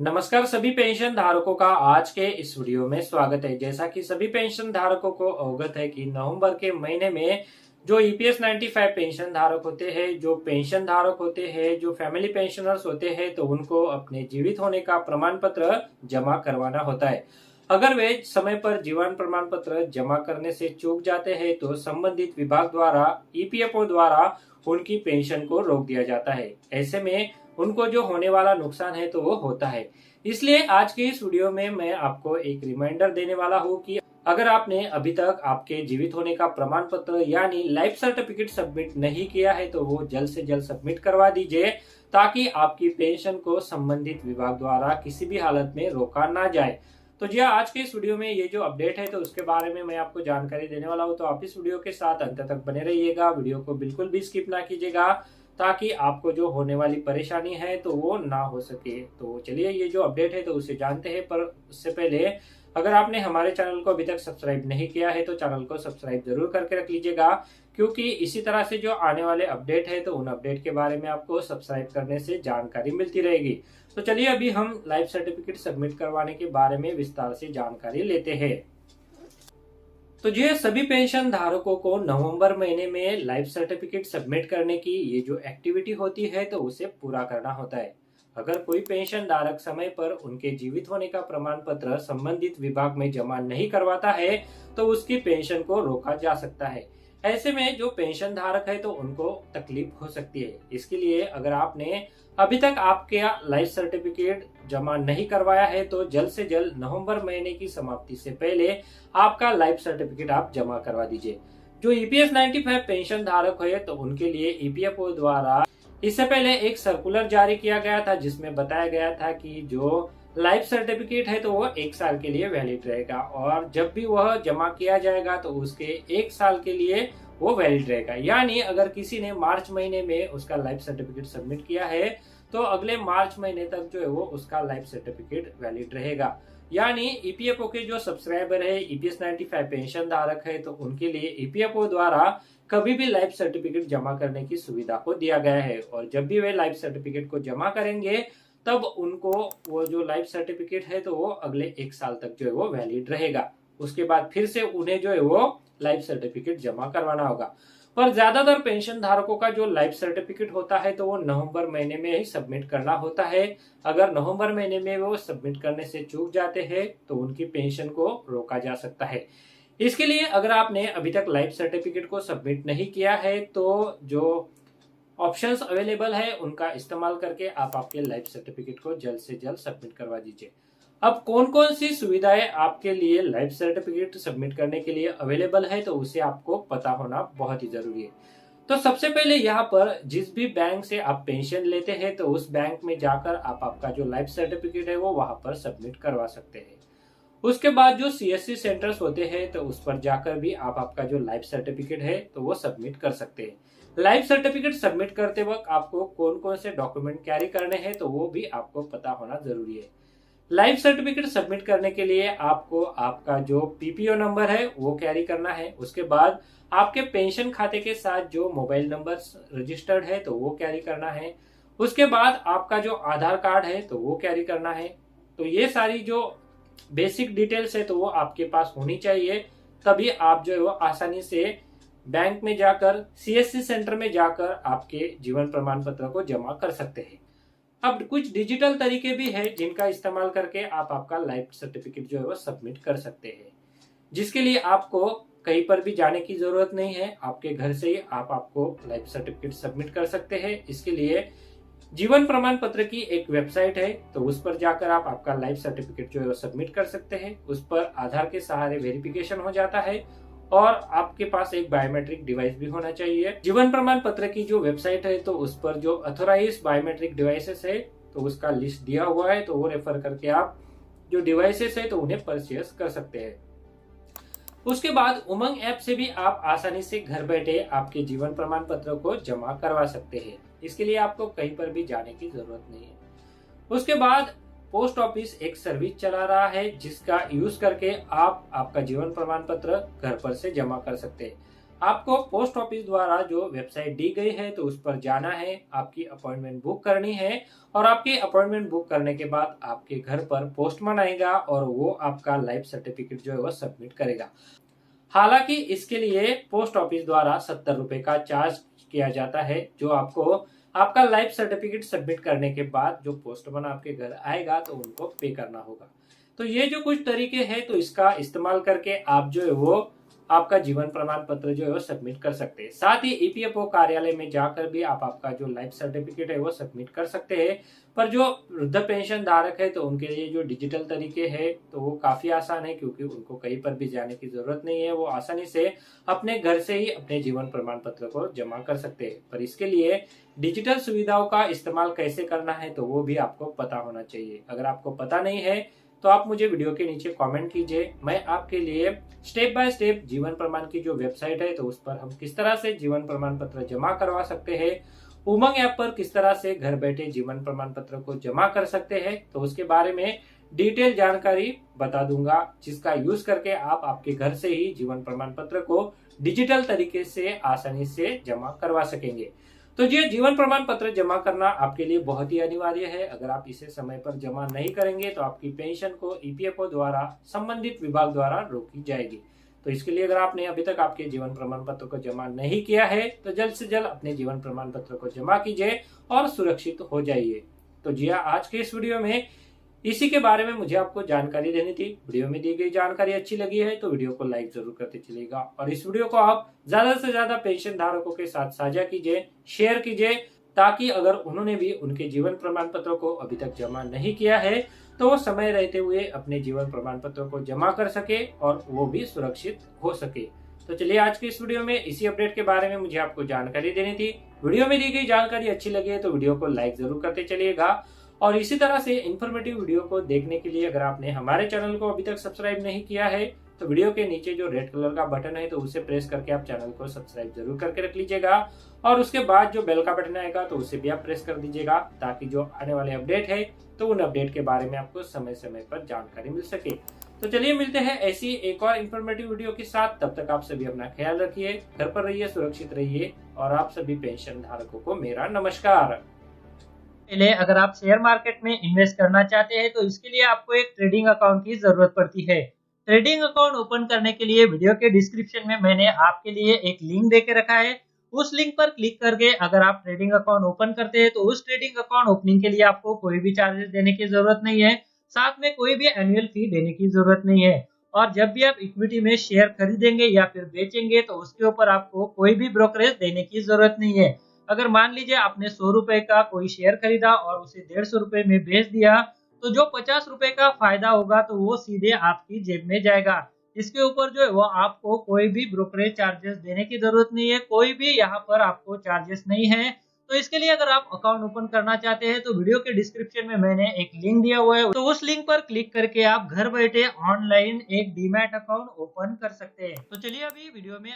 नमस्कार सभी पेंशन धारकों का आज के इस वीडियो में स्वागत है। जैसा कि सभी पेंशन धारकों को अवगत है कि नवंबर के महीने में जो ईपीएस 95 पेंशन धारक होते हैं, जो पेंशन धारक होते हैं, जो फैमिली पेंशनर्स होते हैं, तो उनको अपने जीवित होने का प्रमाण पत्र जमा करवाना होता है। अगर वे समय पर जीवन प्रमाण पत्र जमा करने से चूक जाते हैं तो संबंधित विभाग द्वारा ईपीएफओ द्वारा उनकी पेंशन को रोक दिया जाता है। ऐसे में उनको जो होने वाला नुकसान है तो वो होता है। इसलिए आज के इस वीडियो में मैं आपको एक रिमाइंडर देने वाला हूँ कि अगर आपने अभी तक आपके जीवित होने का प्रमाण पत्र यानी लाइफ सर्टिफिकेट सबमिट नहीं किया है तो वो जल्द से जल्द सबमिट करवा दीजिए, ताकि आपकी पेंशन को संबंधित विभाग द्वारा किसी भी हालत में रोका ना जाए। तो जी आज के इस वीडियो में ये जो अपडेट है तो उसके बारे में मैं आपको जानकारी देने वाला हूँ, तो आप इस वीडियो के साथ अंत तक बने रहिएगा। वीडियो को बिल्कुल भी स्किप ना कीजिएगा, ताकि आपको जो होने वाली परेशानी है तो वो ना हो सके। तो चलिए ये जो अपडेट है तो उसे जानते हैं, पर उससे पहले अगर आपने हमारे चैनल को अभी तक सब्सक्राइब नहीं किया है तो चैनल को सब्सक्राइब जरूर करके रख लीजिएगा, क्योंकि इसी तरह से जो आने वाले अपडेट है तो उन अपडेट के बारे में आपको सब्सक्राइब करने से जानकारी मिलती रहेगी। तो चलिए अभी हम लाइफ सर्टिफिकेट सबमिट करवाने के बारे में विस्तार से जानकारी लेते हैं। तो जो सभी पेंशन धारकों को नवंबर महीने में लाइफ सर्टिफिकेट सबमिट करने की ये जो एक्टिविटी होती है तो उसे पूरा करना होता है। अगर कोई पेंशन धारक समय पर उनके जीवित होने का प्रमाण पत्र संबंधित विभाग में जमा नहीं करवाता है तो उसकी पेंशन को रोका जा सकता है। ऐसे में जो पेंशन धारक है तो उनको तकलीफ हो सकती है। इसके लिए अगर आपने अभी तक आपके लाइफ सर्टिफिकेट जमा नहीं करवाया है तो जल्द से जल्द नवंबर महीने की समाप्ति से पहले आपका लाइफ सर्टिफिकेट आप जमा करवा दीजिए। जो ईपीएस 95 पेंशन धारक है तो उनके लिए ईपीएफओ द्वारा इससे पहले एक सर्कुलर जारी किया गया था, जिसमें बताया गया था कि जो लाइफ सर्टिफिकेट है तो वो 1 साल के लिए वैलिड रहेगा, और जब भी वह जमा किया जाएगा तो उसके 1 साल के लिए वो वैलिड रहेगा। यानी अगर किसी ने मार्च महीने में उसका लाइफ सर्टिफिकेट सबमिट किया है तो अगले मार्च महीने तक जो है वो उसका लाइफ सर्टिफिकेट वैलिड रहेगा। यानी ईपीएफओ के जो सब्सक्राइबर है, ईपीएस 95 पेंशन धारक है, तो उनके लिए ईपीएफओ द्वारा कभी भी लाइफ सर्टिफिकेट जमा करने की सुविधा को दिया गया है, और जब भी वे लाइफ सर्टिफिकेट को जमा करेंगे तब उनको वो जो लाइफ सर्टिफिकेट है तो वो अगले 1 साल तक जो है वो वैलिड रहेगा। उसके बाद फिर से उन्हें जो है वो लाइफ सर्टिफिकेट जमा करवाना होगा। पर ज्यादातर पेंशन धारकों का जो लाइफ सर्टिफिकेट होता है तो वो नवंबर महीने में ही सबमिट करना होता है। अगर नवंबर महीने में वो सबमिट करने से चूक जाते हैं तो उनकी पेंशन को रोका जा सकता है। इसके लिए अगर आपने अभी तक लाइफ सर्टिफिकेट को सबमिट नहीं किया है तो जो ऑप्शंस अवेलेबल है उनका इस्तेमाल करके आप आपके लाइफ सर्टिफिकेट को जल्द से जल्द सबमिट करवा दीजिए। अब कौन कौन सी सुविधाएं आपके लिए लाइफ सर्टिफिकेट सबमिट करने के लिए अवेलेबल है तो उसे आपको पता होना बहुत ही जरूरी है। तो सबसे पहले यहाँ पर जिस भी बैंक से आप पेंशन लेते हैं तो उस बैंक में जाकर आप आपका जो लाइफ सर्टिफिकेट है वो वहां पर सबमिट करवा सकते हैं। उसके बाद जो सीएससी सेंटर्स होते हैं तो उस पर जाकर भी आप आपका जो लाइफ सर्टिफिकेट है तो वो सबमिट कर सकते हैं। लाइफ सर्टिफिकेट सबमिट करते वक्त आपको कौन कौन से डॉक्यूमेंट कैरी करने हैं तो वो भी आपको पता होना जरूरी है। लाइफ सर्टिफिकेट सबमिट करने के लिए आपको आपका जो पीपीओ नंबर है वो कैरी करना है। उसके बाद आपके पेंशन खाते के साथ जो मोबाइल नंबर रजिस्टर्ड है तो वो कैरी करना है। उसके बाद आपका जो आधार कार्ड है तो वो कैरी करना है। तो ये सारी जो बेसिक डिटेल्स है तो वो आपके पास होनी चाहिए, तभी आप जो है वो आसानी से बैंक में जाकर सीएससी सेंटर में जाकर आपके जीवन प्रमाण पत्र को जमा कर सकते हैं। अब कुछ डिजिटल तरीके भी हैं जिनका इस्तेमाल करके आप आपका लाइफ सर्टिफिकेट जो है वो सबमिट कर सकते हैं, जिसके लिए आपको कहीं पर भी जाने की जरूरत नहीं है। आपके घर से ही आप आपको लाइफ सर्टिफिकेट सबमिट कर सकते हैं। इसके लिए जीवन प्रमाण पत्र की एक वेबसाइट है तो उस पर जाकर आप आपका लाइफ सर्टिफिकेट जो है वो सबमिट कर सकते हैं। उस पर आधार के सहारे वेरिफिकेशन हो जाता है और आपके पास एक बायोमेट्रिक डिवाइस भी होना चाहिए। जीवन प्रमाण पत्र की जो वेबसाइट है तो उस पर जो अथोराइज बायोमेट्रिक डिवाइसेस है तो उसका लिस्ट दिया हुआ है, तो वो रेफर करके आप जो डिवाइसेस है तो उन्हें परचेस कर सकते हैं। उसके बाद उमंग ऐप से भी आप आसानी से घर बैठे आपके जीवन प्रमाण पत्र को जमा करवा सकते हैं। इसके लिए आपको कहीं पर भी जाने की जरूरत नहीं है। उसके बाद पोस्ट ऑफिस एक सर्विस चला रहा है जिसका यूज करके आप आपका जीवन प्रमाण पत्र घर पर से जमा कर सकते हैं। आपको पोस्ट ऑफिस द्वारा जो वेबसाइट दी गई है तो उस पर जाना है, आपकी अपॉइंटमेंट बुक करनी है और आपकी अपॉइंटमेंट बुक करने के बाद आपके घर पर पोस्टमैन आएगा और वो आपका लाइफ सर्टिफिकेट जो है वो सबमिट करेगा। हालांकि इसके लिए पोस्ट ऑफिस द्वारा 70 रुपए का चार्ज किया जाता है, जो आपको आपका लाइफ सर्टिफिकेट सबमिट करने के बाद जो पोस्टमैन आपके घर आएगा तो उनको पे करना होगा। तो ये जो कुछ तरीके हैं तो इसका इस्तेमाल करके आप जो है वो आपका जीवन प्रमाण पत्र जो है वो सबमिट कर सकते हैं। साथ ही ईपीएफओ कार्यालय में जाकर भी आप आपका जो लाइफ सर्टिफिकेट है वो सबमिट कर सकते हैं। पर जो वृद्ध पेंशन धारक है तो उनके लिए जो डिजिटल तरीके है तो वो काफी आसान है, क्योंकि उनको कहीं पर भी जाने की जरूरत नहीं है। वो आसानी से अपने घर से ही अपने जीवन प्रमाण पत्र को जमा कर सकते हैं। पर इसके लिए डिजिटल सुविधाओं का इस्तेमाल कैसे करना है तो वो भी आपको पता होना चाहिए। अगर आपको पता नहीं है तो आप मुझे वीडियो के नीचे कमेंट कीजिए, मैं आपके लिए स्टेप बाय स्टेप जीवन प्रमाण की जो वेबसाइट है तो उस पर हम किस तरह से जीवन प्रमाण पत्र जमा करवा सकते हैं, उमंग ऐप पर किस तरह से घर बैठे जीवन प्रमाण पत्र को जमा कर सकते हैं, तो उसके बारे में डिटेल जानकारी बता दूंगा, जिसका यूज करके आप आपके घर से ही जीवन प्रमाण पत्र को डिजिटल तरीके से आसानी से जमा करवा सकेंगे। तो ये जीवन प्रमाण पत्र जमा करना आपके लिए बहुत ही अनिवार्य है। अगर आप इसे समय पर जमा नहीं करेंगे तो आपकी पेंशन को ईपीएफओ द्वारा संबंधित विभाग द्वारा रोकी जाएगी। तो इसके लिए अगर आपने अभी तक आपके जीवन प्रमाण पत्र को जमा नहीं किया है तो जल्द से जल्द अपने जीवन प्रमाण पत्र को जमा कीजिए और सुरक्षित हो जाइए। तो जी हाँ, आज के इस वीडियो में इसी के बारे में मुझे आपको जानकारी देनी थी। वीडियो में दी गई जानकारी अच्छी लगी है तो वीडियो को लाइक जरूर करते चलिएगा और इस वीडियो को आप ज्यादा से ज्यादा पेंशन धारकों के साथ साझा कीजिए, शेयर कीजिए, ताकि अगर उन्होंने भी उनके जीवन प्रमाण पत्रों को अभी तक जमा नहीं किया है तो वो समय रहते हुए अपने जीवन प्रमाण पत्रों को जमा कर सके और वो भी सुरक्षित हो सके। तो चलिए, आज की इस वीडियो में इसी अपडेट के बारे में मुझे आपको जानकारी देनी थी। वीडियो में दी गई जानकारी अच्छी लगी है तो वीडियो को लाइक जरूर करते चलिएगा और इसी तरह से इन्फॉर्मेटिव वीडियो को देखने के लिए अगर आपने हमारे चैनल को अभी तक सब्सक्राइब नहीं किया है तो वीडियो के नीचे जो रेड कलर का बटन है तो उसे प्रेस करके आप चैनल को सब्सक्राइब जरूर करके रख लीजिएगा और उसके बाद जो बेल का बटन आएगा तो उसे भी आप प्रेस कर दीजिएगा, ताकि जो आने वाले अपडेट है तो उन अपडेट के बारे में आपको समय समय पर जानकारी मिल सके। तो चलिए, मिलते हैं ऐसी एक और इन्फॉर्मेटिव वीडियो के साथ। तब तक आप सभी अपना ख्याल रखिए, घर पर रहिए, सुरक्षित रहिए और आप सभी पेंशन धारकों को मेरा नमस्कार। पहले अगर आप शेयर मार्केट में इन्वेस्ट करना चाहते हैं तो इसके लिए आपको एक ट्रेडिंग अकाउंट की जरूरत पड़ती है। ट्रेडिंग अकाउंट ओपन करने के लिए वीडियो के डिस्क्रिप्शन में मैंने आपके लिए एक लिंक देके रखा है। उस लिंक पर क्लिक करके अगर आप ट्रेडिंग अकाउंट ओपन करते हैं तो उस ट्रेडिंग अकाउंट ओपनिंग के लिए आपको कोई भी चार्जेस देने की जरूरत नहीं है, साथ में कोई भी एनुअल फी देने की जरूरत नहीं है। और जब भी आप इक्विटी में शेयर खरीदेंगे या फिर बेचेंगे तो उसके ऊपर आपको कोई भी ब्रोकरेज देने की जरूरत नहीं है। अगर मान लीजिए आपने 100 रुपए का कोई शेयर खरीदा और उसे 150 रुपए में बेच दिया तो जो 50 रुपए का फायदा होगा तो वो सीधे आपकी जेब में जाएगा। इसके ऊपर जो है वो आपको कोई भी ब्रोकरेज चार्जेस देने की जरूरत नहीं है, कोई भी यहाँ पर आपको चार्जेस नहीं है। तो इसके लिए अगर आप अकाउंट ओपन करना चाहते हैं तो वीडियो के डिस्क्रिप्शन में मैंने एक लिंक दिया हुआ है, तो उस लिंक पर क्लिक करके आप घर बैठे ऑनलाइन एक डीमैट अकाउंट ओपन कर सकते हैं। तो चलिए अभी वीडियो में